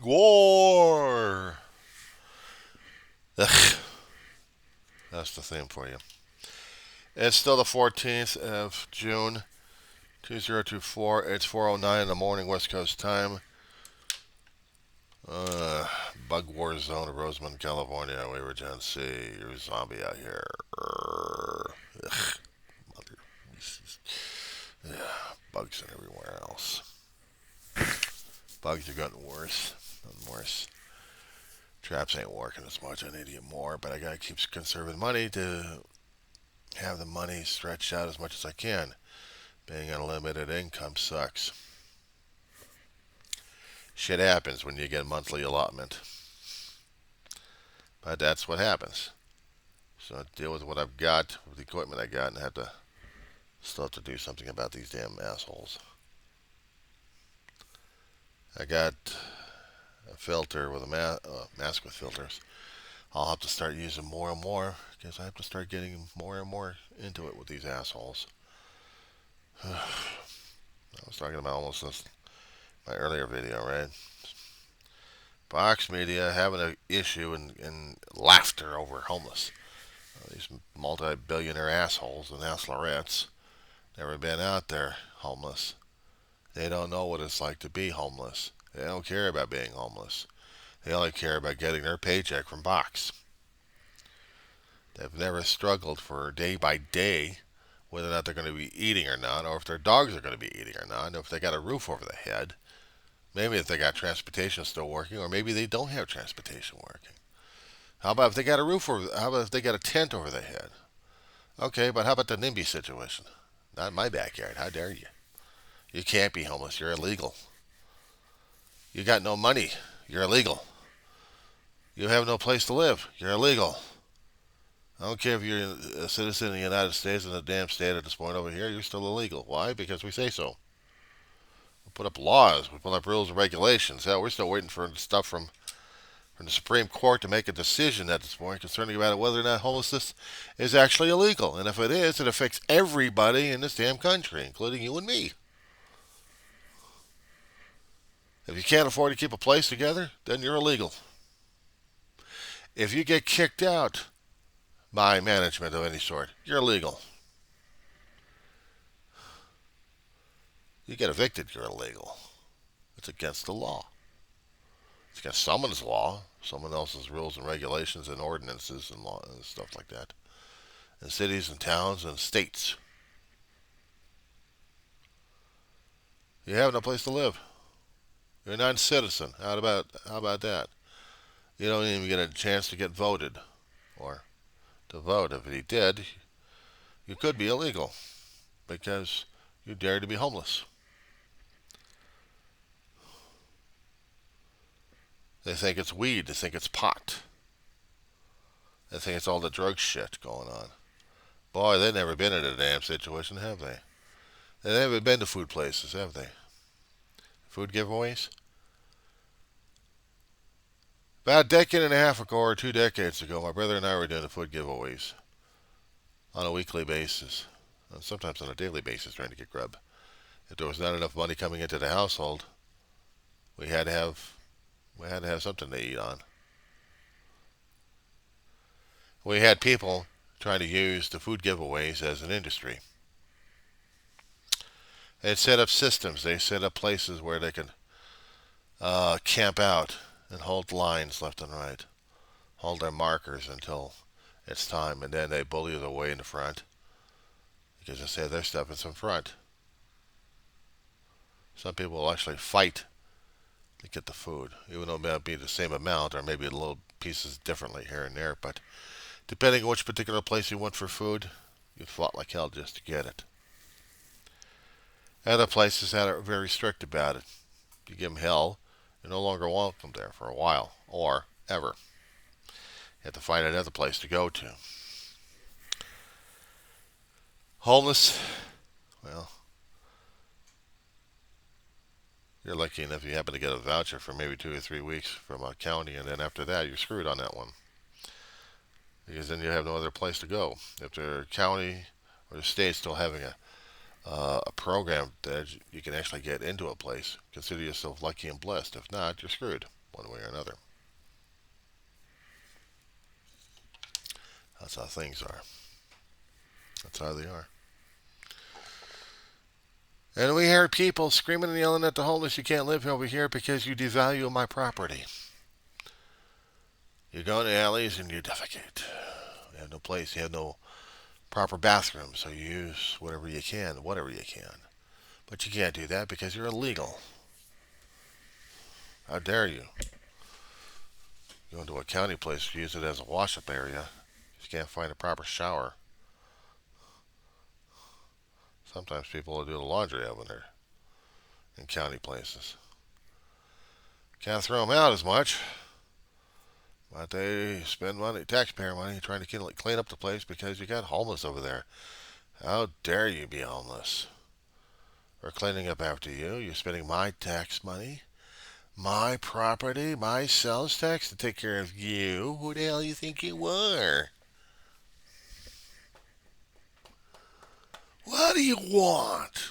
war. Ugh, that's the theme for you. It's still the 14th of June, 2024. It's 4:09 in the morning, West Coast time. Uh, Bug War Zone of Rosamond, California. We were Gen C. You're a zombie out here. Ugh, mother. Yeah, bugs and everywhere else. Bugs are getting worse and worse. Traps ain't working as much. I need to get more, but I gotta keep conserving money to have the money stretched out as much as I can. Being on a limited income sucks. Shit happens when you get a monthly allotment. But that's what happens. So I deal with what I've got, with the equipment I got, and still have to do something about these damn assholes. I got a filter with a mask with filters. I'll have to start using more and more because I have to start getting more and more into it with these assholes. I was talking about almost this my earlier video, right? Fox Media having an issue in laughter over homeless. These multi-billionaire assholes and assholerettes never been out there homeless. They don't know what it's like to be homeless. They don't care about being homeless. They only care about getting their paycheck from Fox. They've never struggled for day by day whether or not they're going to be eating or not, or if their dogs are going to be eating or not, or if they got a roof over their head. Maybe if they got transportation still working, or maybe they don't have transportation working. How about if they got a roof over? How about if they got a tent over their head? Okay, but how about the NIMBY situation? Not in my backyard. How dare you? You can't be homeless. You're illegal. You got no money. You're illegal. You have no place to live. You're illegal. I don't care if you're a citizen of the United States in a damn state at this point over here. You're still illegal. Why? Because we say so. We put up laws. We put up rules and regulations. Hell, we're still waiting for stuff from the Supreme Court to make a decision at this point concerning about whether or not homelessness is actually illegal. And if it is, it affects everybody in this damn country, including you and me. If you can't afford to keep a place together, then you're illegal. If you get kicked out by management of any sort, you're illegal. You get evicted, you're illegal. It's against the law. It's against someone's law, someone else's rules and regulations and ordinances and law and stuff like that. In cities and towns and states. You have no place to live. You're a non-citizen. How about that? You don't even get a chance to get voted or to vote. If you did, you could be illegal because you dare to be homeless. They think it's weed. They think it's pot. They think it's all the drug shit going on. Boy, they've never been in a damn situation, have they? They've never been to food places, have they? Food giveaways? About a decade and a half ago, or 2 decades ago, my brother and I were doing the food giveaways on a weekly basis, and sometimes on a daily basis, trying to get grub. If there was not enough money coming into the household, we had to have something to eat on. We had people trying to use the food giveaways as an industry. They set up systems. They set up places where they could camp out and hold lines left and right, hold their markers until it's time, and then they bully their way in the front because they say their stuff is in front. Some people will actually fight to get the food, even though it may be the same amount or maybe a little pieces differently here and there. But depending on which particular place you went for food, you fought like hell just to get it. Other places that are very strict about it. You give them hell, you're no longer welcome there for a while or ever. You have to find another place to go to. Homeless, well, you're lucky enough if you happen to get a voucher for maybe 2 or 3 weeks from a county, and then after that, you're screwed on that one. Because then you have no other place to go. If the county or the state's still having a program that you can actually get into a place, consider yourself lucky and blessed. If not, you're screwed. one way or another. That's how things are. That's how they are. And we hear people screaming and yelling at the homeless, you can't live over here because you devalue my property. You go in the alleys and you defecate. You have no place. You have no proper bathroom, so you use whatever you can, whatever you can. But you can't do that because you're illegal. How dare you? Go into a county place, use it as a wash-up area. You can't find a proper shower. Sometimes people will do the laundry out when they're in county places. Can't throw them out as much. But they spend money, taxpayer money, trying to clean up the place because you got homeless over there. How dare you be homeless? We're cleaning up after you. You're spending my tax money, my property, my sales tax to take care of you. Who the hell you think you are? What do you want?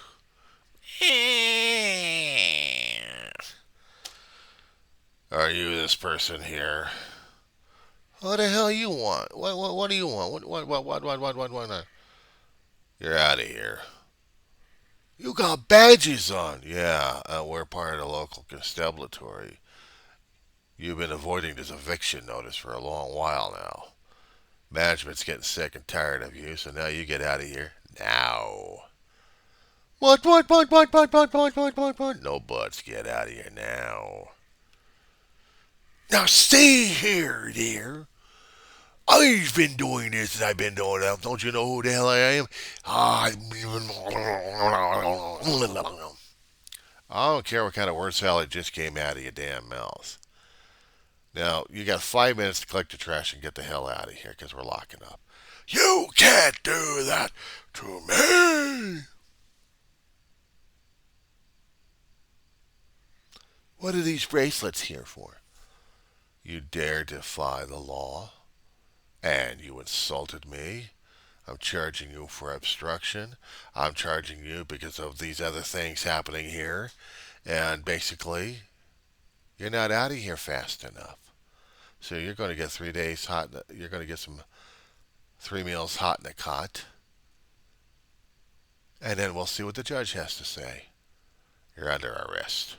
Are you this person here? What the hell you want? What do you want? What? You're out of here. You got badges on. Yeah, we're part of the local constabulary. You've been avoiding this eviction notice for a long while now. Management's getting sick and tired of you, so now you get out of here. Now. What? No buts. Get out of here now. Now stay here, dear. I've been doing this and I've been doing that. Don't you know who the hell I am? I don't care what kind of word salad just came out of your damn mouth. Now, you got 5 minutes to collect your trash and get the hell out of here because we're locking up. You can't do that to me! What are these bracelets here for? You dare defy the law? And you insulted me? I'm charging you for obstruction. I'm charging you because of these other things happening here. And basically, you're not out of here fast enough. So you're going to get 3 days hot. You're going to get some 3 meals hot in a cot. And then we'll see what the judge has to say. You're under arrest.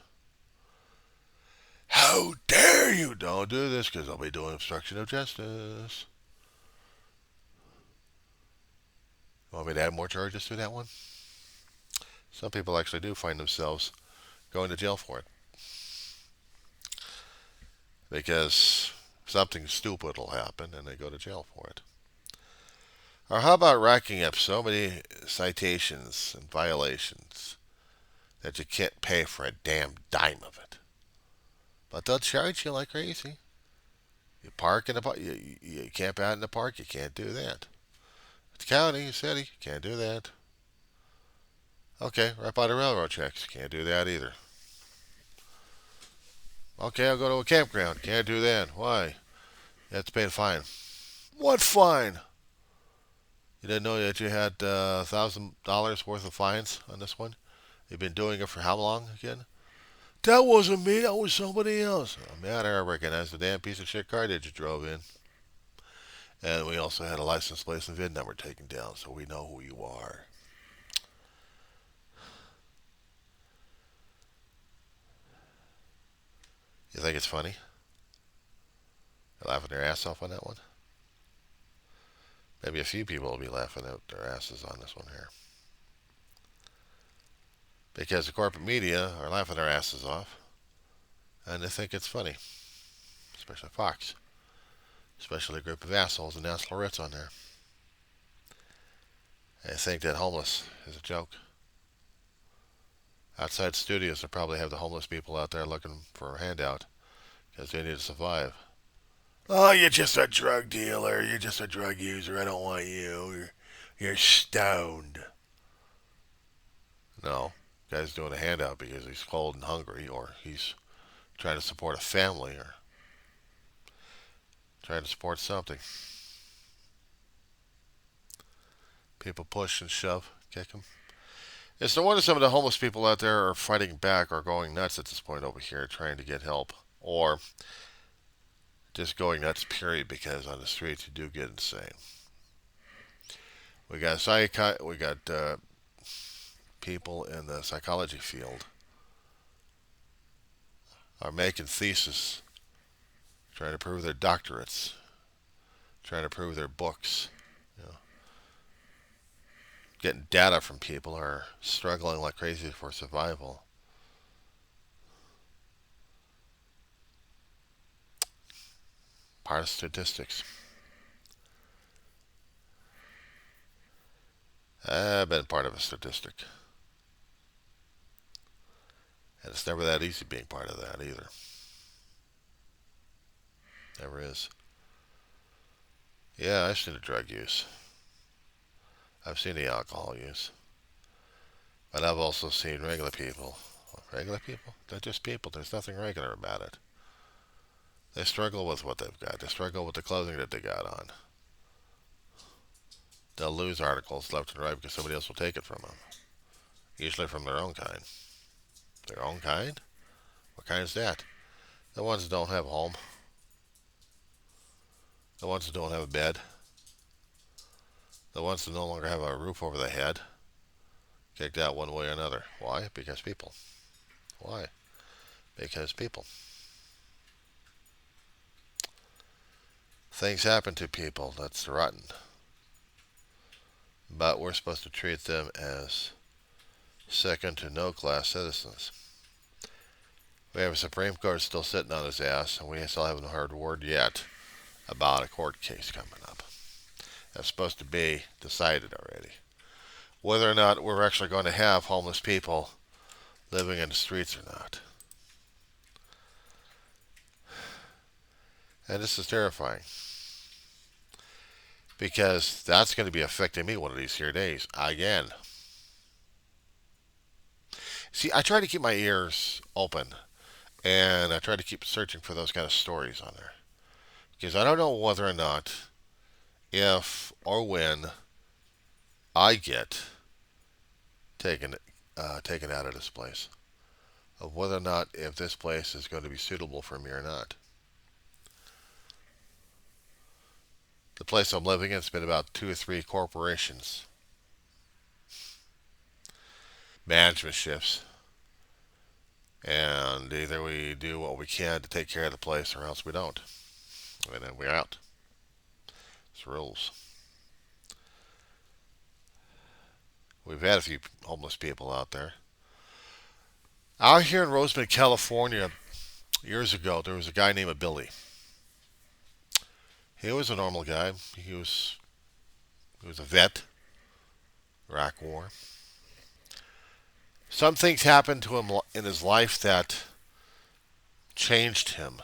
How dare you? Don't do this because I'll be doing obstruction of justice. You want me to add more charges to that one? Some people actually do find themselves going to jail for it. Because something stupid will happen and they go to jail for it. Or how about racking up so many citations and violations that you can't pay for a damn dime of it? But they'll charge you like crazy. You park in the park, you camp out in the park, you can't do that. It's county, city, you can't do that. Okay, right by the railroad tracks, can't do that either. Okay, I'll go to a campground, can't do that. Why? You have to pay a fine. What fine? You didn't know that you had $1,000 worth of fines on this one? You've been doing it for how long again? That wasn't me, that was somebody else. No matter, I recognize the damn piece of shit car that you drove in. And we also had a license plate and VIN number taken down, so we know who you are. You think it's funny? They're laughing their ass off on that one? Maybe a few people will be laughing out their asses on this one here. Because the corporate media are laughing their asses off, and they think it's funny. Especially Fox. Especially a group of assholes and assholerettes on there. They think that homeless is a joke. Outside studios, they probably have the homeless people out there looking for a handout because they need to survive. Oh, you're just a drug dealer. You're just a drug user. I don't want you. You're stoned. No, guy's doing a handout because he's cold and hungry, or he's trying to support a family, or trying to support something. People push and shove, kick him. It's no wonder some of the homeless people out there are fighting back or going nuts at this point over here, trying to get help or just going nuts, period, because on the streets you do get insane. We got people in the psychology field are making theses, trying to prove their doctorates, trying to prove their books. You know, getting data from people who are struggling like crazy for survival. Part of statistics. I've been part of a statistic. And it's never that easy being part of that either. Never is. Yeah, I've seen the drug use. I've seen the alcohol use. But I've also seen regular people. Regular people? They're just people. There's nothing regular about it. They struggle with what they've got. They struggle with the clothing that they got on. They'll lose articles left and right because somebody else will take it from them. Usually from their own kind. Their own kind? What kind is that? The ones that don't have a home. The ones that don't have a bed. The ones that no longer have a roof over their head. Kicked out one way or another. Why? Because people. Why? Because people. Things happen to people. That's rotten. But we're supposed to treat them as second to no class citizens. We have a Supreme Court still sitting on his ass, and we still haven't heard a word yet about a court case coming up. That's supposed to be decided already. Whether or not we're actually going to have homeless people living in the streets or not. And this is terrifying. Because that's going to be affecting me one of these here days. Again. See, I try to keep my ears open. And I try to keep searching for those kind of stories on there. Because I don't know whether or not, if or when I get taken out of this place. Of whether or not if this place is going to be suitable for me or not. The place I'm living in has been about 2 or 3 corporations. Management shifts. And either we do what we can to take care of the place or else we don't. And then we're out. It's rules. We've had a few homeless people out there. Out here in Roseman, California, years ago, there was a guy named Billy. He was a normal guy. He was a vet. Iraq War. Some things happened to him in his life that changed him.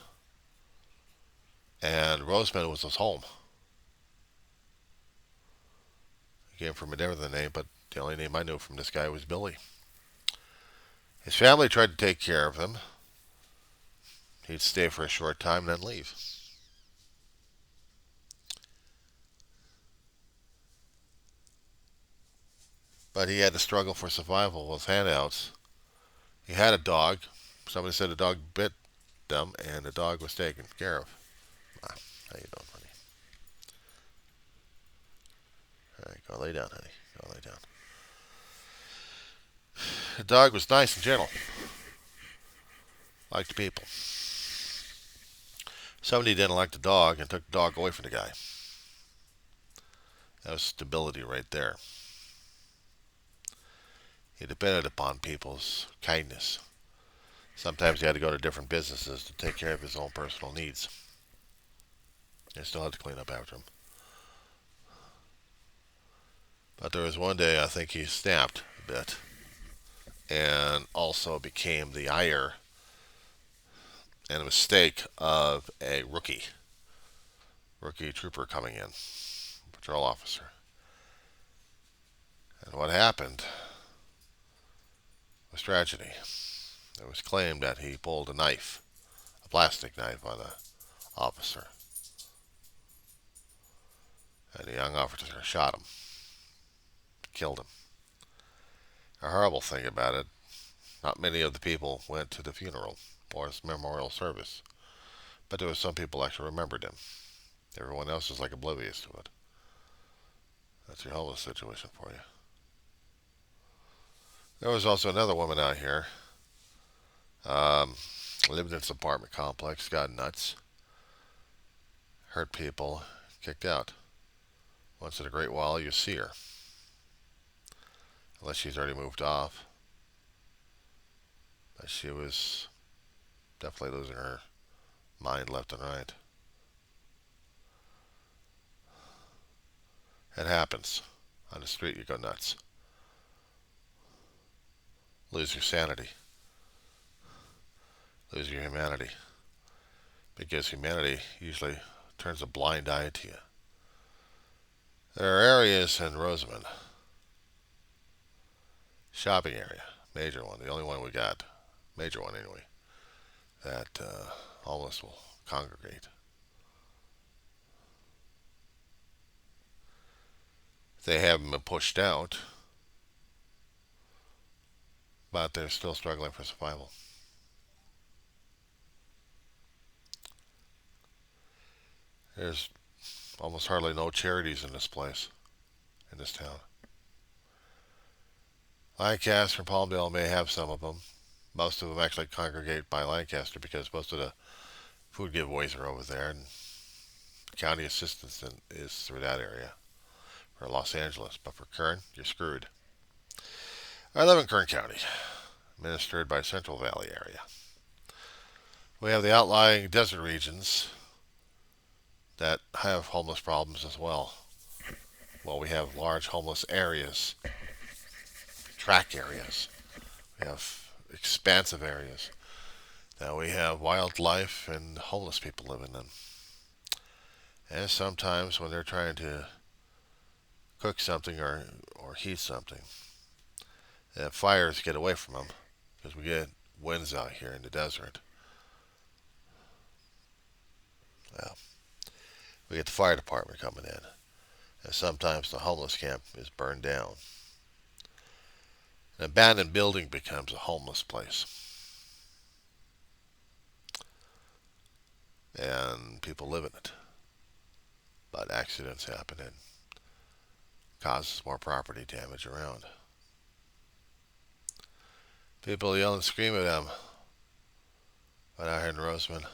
And Roseman was his home. He came from a different name, but the only name I knew from this guy was Billy. His family tried to take care of him. He'd stay for a short time and then leave. But he had to struggle for survival with handouts. He had a dog. Somebody said the dog bit them, and the dog was taken care of. Ah, how you doing, honey? All right, go lay down, honey. Go lay down. The dog was nice and gentle. Liked people. Somebody didn't like the dog and took the dog away from the guy. That was stability right there. He depended upon people's kindness. Sometimes he had to go to different businesses to take care of his own personal needs. He still had to clean up after him. But there was one day I think he snapped a bit and also became the ire and a mistake of a rookie trooper coming in, patrol officer. And what happened was tragedy. It was claimed that he pulled a knife, a plastic knife, on the officer. And the young officer shot him, killed him. A horrible thing about it, not many of the people went to the funeral or his memorial service. But there was some people actually remembered him. Everyone else is like oblivious to it. That's your homeless situation for you. There was also another woman out here. Um, lived in this apartment complex, got nuts, hurt people, kicked out. Once in a great while, you see her. Unless she's already moved off. But she was definitely losing her mind left and right. It happens. On the street, you go nuts. Lose your sanity. Lose your humanity. Because humanity usually turns a blind eye to you. There are areas in Rosamond, shopping area, major one, the only one we got, major one anyway, that homeless will congregate. They haven't been pushed out, but they're still struggling for survival. There's almost hardly no charities in this place, in this town. Lancaster and Palmdale may have some of them. Most of them actually congregate by Lancaster because most of the food giveaways are over there, and county assistance is through that area for Los Angeles. But for Kern, you're screwed. I live in Kern County, administered by Central Valley area. We have the outlying desert regions that have homeless problems as well. Well, we have large homeless areas, track areas. We have expansive areas. Now we have wildlife and homeless people live in them. And sometimes when they're trying to cook something or heat something, fires get away from them because we get winds out here in the desert. Well, we get the fire department coming in. And sometimes the homeless camp is burned down. An abandoned building becomes a homeless place. And people live in it. But accidents happen and causes more property damage around. People yell and scream at them. But out here in Rosamond,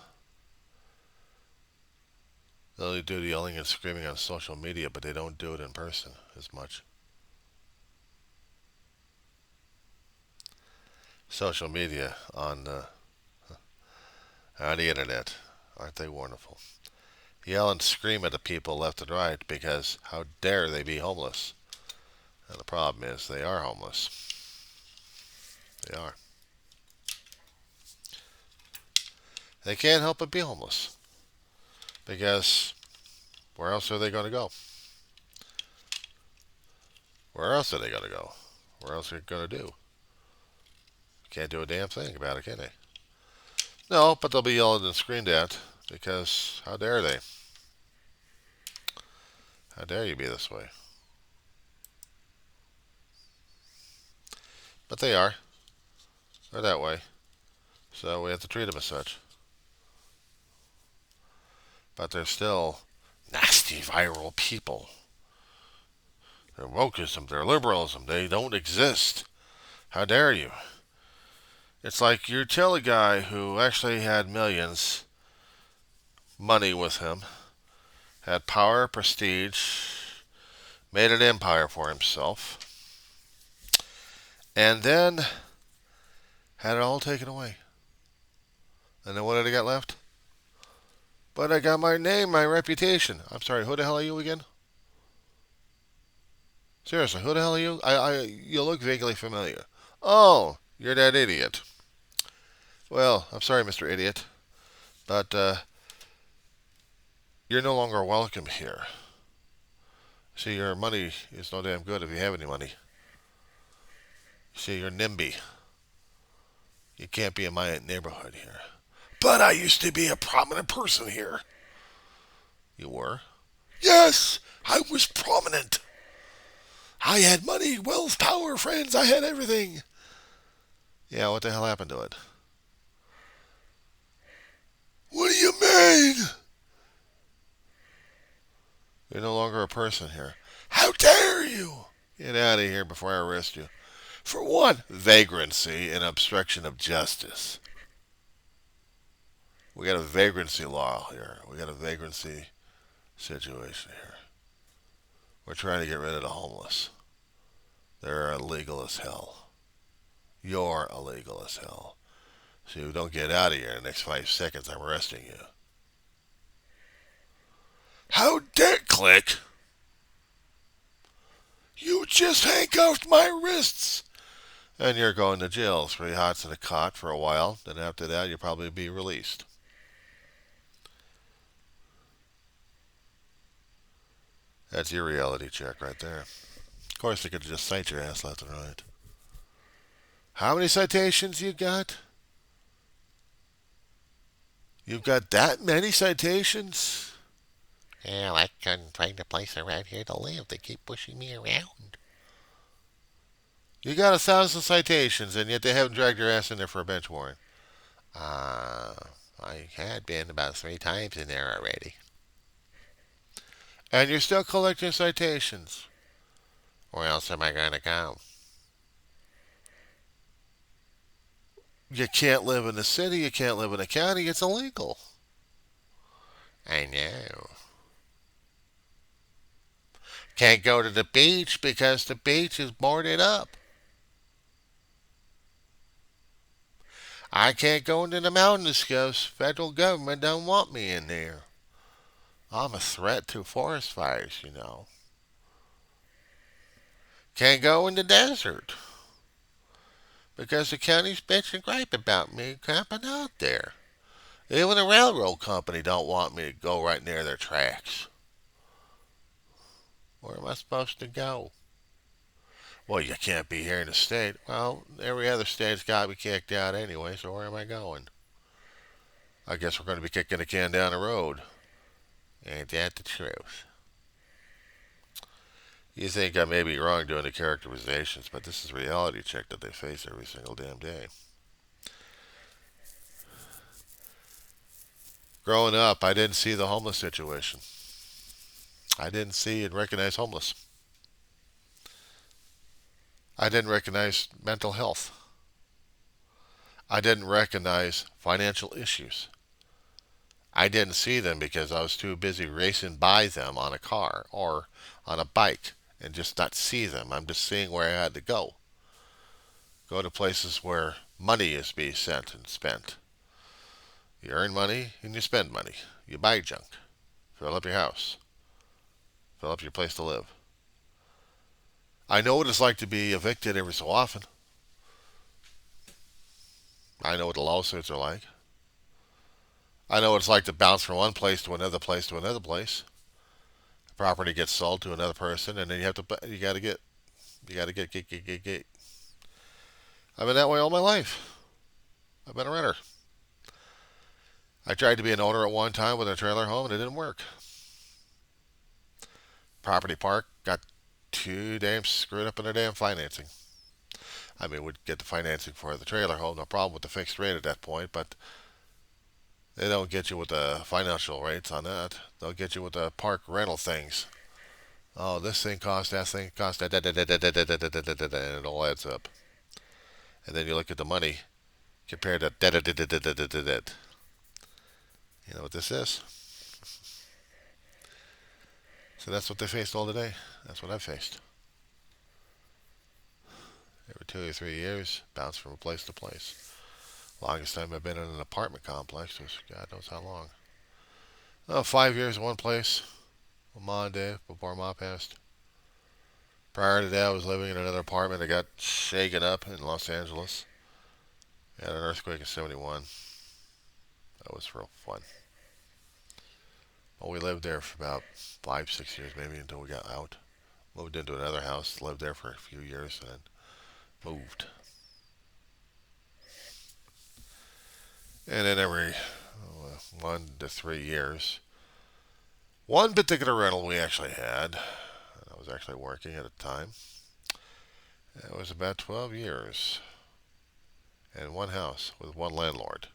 they'll do the yelling and screaming on social media, but they don't do it in person as much. Social media on the internet, aren't they wonderful? Yell and scream at the people left and right because how dare they be homeless? And the problem is they are homeless. They are. They can't help but be homeless because where else are they going to go? Where else are they going to go? Where else are they going to do? Can't do a damn thing about it, can they? No, but they'll be yelled and screamed at because how dare they? How dare you be this way? But they are. They're that way. So we have to treat them as such. But they're still nasty, viral people. They're wokeism, they're liberalism. They don't exist. How dare you? It's like you tell a guy who actually had millions, money with him, had power, prestige, made an empire for himself, and then had it all taken away. And then what did he got left? But I got my name, my reputation. I'm sorry, who the hell are you again? Seriously, who the hell are you? You look vaguely familiar. Oh, you're that idiot. Well, I'm sorry, Mr. Idiot, but you're no longer welcome here. See, your money is no damn good if you have any money. See, you're NIMBY. You can't be in my neighborhood here. But I used to be a prominent person here. You were? Yes, I was prominent. I had money, wealth, power, friends. I had everything. Yeah, what the hell happened to it? What do you person here. How dare you! Get out of here before I arrest you. For what? Vagrancy and obstruction of justice. We got a vagrancy law here. We got a vagrancy situation here. We're trying to get rid of the homeless. They're illegal as hell. You're illegal as hell. So you don't get out of here in the next 5 seconds, I'm arresting you. How dare click? You just handcuffed my wrists. And you're going to jail. 3 hots in a cot for a while. Then after that, you'll probably be released. That's your reality check right there. Of course, they could just cite your ass left and right. How many citations you got? You've got that many citations? Yeah, I couldn't find a place around here to live. They keep pushing me around. You got 1,000 citations, and yet they haven't dragged your ass in there for a bench warrant. I had been about 3 times in there already. And you're still collecting citations. Where else am I going to go? You can't live in the city, you can't live in the county, it's illegal. I know. Can't go to the beach because the beach is boarded up. I can't go into the mountains because federal government don't want me in there. I'm a threat to forest fires, you know. Can't go in the desert because the county's bitch and gripe about me camping out there. Even the railroad company don't want me to go right near their tracks. Where am I supposed to go? Well, you can't be here in the state. Well, every other state's got me kicked out anyway, so where am I going? I guess we're going to be kicking the can down the road. Ain't that the truth? You think I may be wrong doing the characterizations, but this is reality check that they face every single damn day. Growing up, I didn't see the homeless situation. I didn't see and recognize homeless. I didn't recognize mental health. I didn't recognize financial issues. I didn't see them because I was too busy racing by them on a car or on a bike and just not see them. I'm just seeing where I had to go. Go to places where money is being sent and spent. You earn money and you spend money. You buy junk. Fill up your house. Fill up your place to live. I know what it's like to be evicted every so often. I know what the lawsuits are like. I know what it's like to bounce from one place to another place to another place. The property gets sold to another person, and then you got to get. I've been that way all my life. I've been a renter. I tried to be an owner at one time with a trailer home, and it didn't work. Property park got too damn screwed up in their damn financing. I mean, we'd get the financing for the trailer home, no problem with the fixed rate at that point, but they don't get you with the financial rates on that. They'll get you with the park rental things. Oh, this thing costs, that thing costs, and it all adds up. And then you look at the money compared to that. You know what this is? So that's what they faced all today. That's what I faced. Every 2 or 3 years, bounce from place to place. Longest time I've been in an apartment complex was God knows how long. Oh, 5 years in one place. With Ma and Dave before Ma passed. Prior to that, I was living in another apartment that got shaken up in Los Angeles. We had an earthquake in '71. That was real fun. Well, we lived there for about 5, 6 years maybe until we got out. Moved into another house, lived there for a few years, and then moved. And then every 1 to 3 years, one particular rental we actually had, I was actually working at the time, it was about 12 years in one house with one landlord.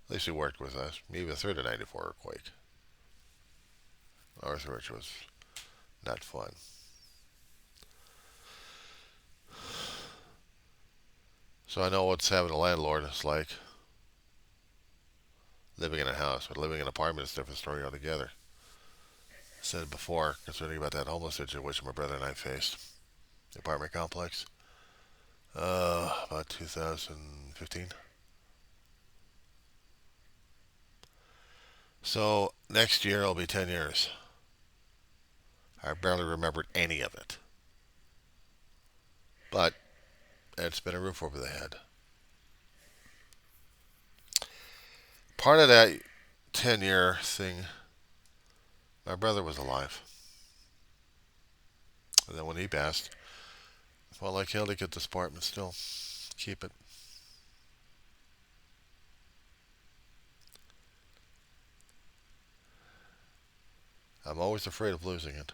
At least he worked with us, even through the '94 earthquake. Northridge was Not fun. So I know what's having a landlord is like living in a house, but living in an apartment is a different story altogether. I said it before concerning about that homeless situation my brother and I faced. The apartment complex. About 2015. So next year it'll be 10 years. I barely remembered any of it. But it's been a roof over the head. Part of that 10-year thing, my brother was alive. And then when he passed, I felt like hell to get this apartment still. Keep it. I'm always afraid of losing it.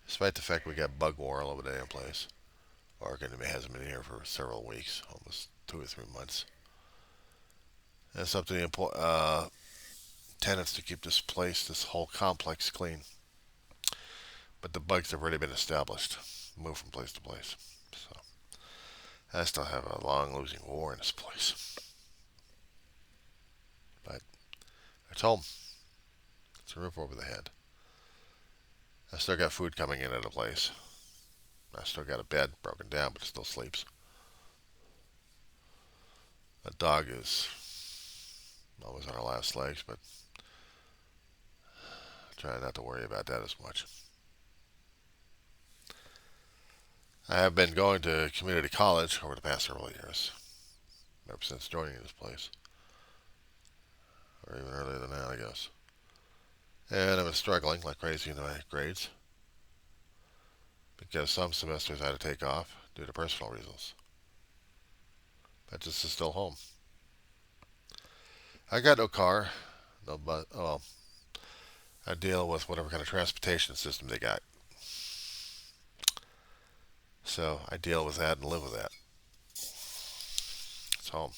Despite the fact we got bug war all over the damn place. Oregon hasn't been here for several weeks, almost 2 or 3 months. And it's up to the tenants to keep this place, this whole complex clean. But the bugs have already been established, move from place to place. So I still have a long losing war in this place. But it's home. It's a roof over the head. I still got food coming in at the place. I still got a bed broken down, but it still sleeps. The dog is always on her last legs, but I try not to worry about that as much. I have been going to community college over the past several years, ever since joining this place, or even earlier than that, I guess. And I've been struggling like crazy in my grades because some semesters I had to take off due to personal reasons. But this is still home. I got no car, no bus. Well, I deal with whatever kind of transportation system they got. So I deal with that and live with that. It's home.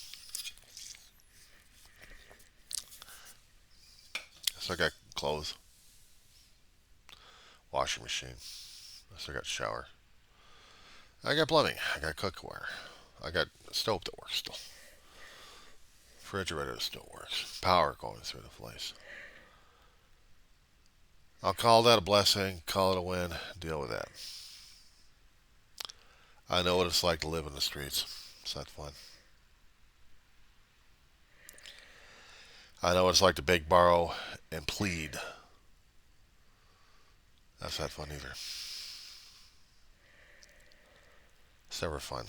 So I got clothes, washing machine. I still got shower. I got plumbing. I got cookware. I got a stove that works still. Refrigerator that still works. Power going through the place. I'll call that a blessing, call it a win, deal with that. I know what it's like to live in the streets. It's not fun. I know what it's like to beg, borrow, and plead. That's not fun either. It's never fun.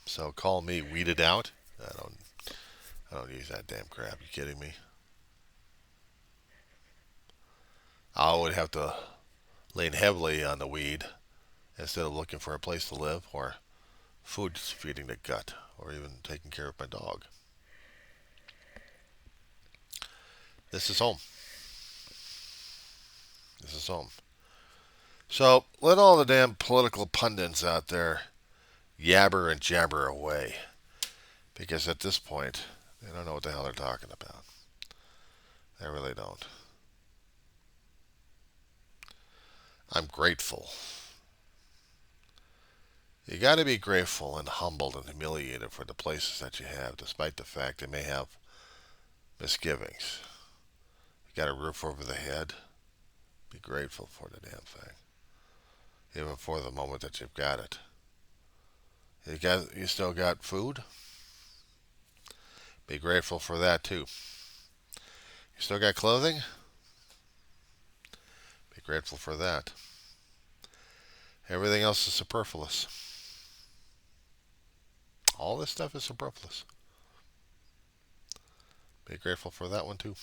So call me weeded out. I don't use that damn crap. You kidding me? I would have to lean heavily on the weed instead of looking for a place to live or food feeding the gut or even taking care of my dog. This is home. This is home. So let all the damn political pundits out there yabber and jabber away because at this point they don't know what the hell they're talking about. They really don't. I'm grateful. You got to be grateful and humbled and humiliated for the places that you have, despite the fact they may have misgivings. You got a roof over the head. Be grateful for the damn thing, even for the moment that you've got it. You still got food. Be grateful for that too. You still got clothing. Be grateful for that. Everything else is superfluous. All this stuff is superfluous. Be grateful for that one too.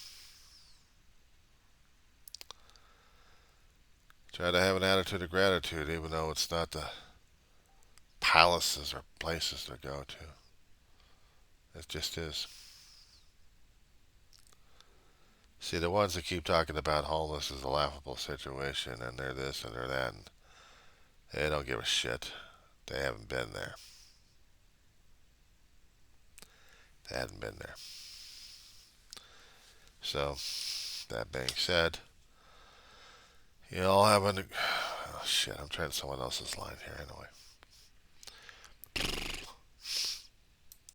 Try to have an attitude of gratitude, even though it's not the palaces or places to go to. It just is. See, the ones that keep talking about homeless is a laughable situation, and they're this and they're that, and they don't give a shit. They haven't been there. They hadn't been there. So, that being said, You all having a... Oh, shit, I'm trying someone else's line here anyway.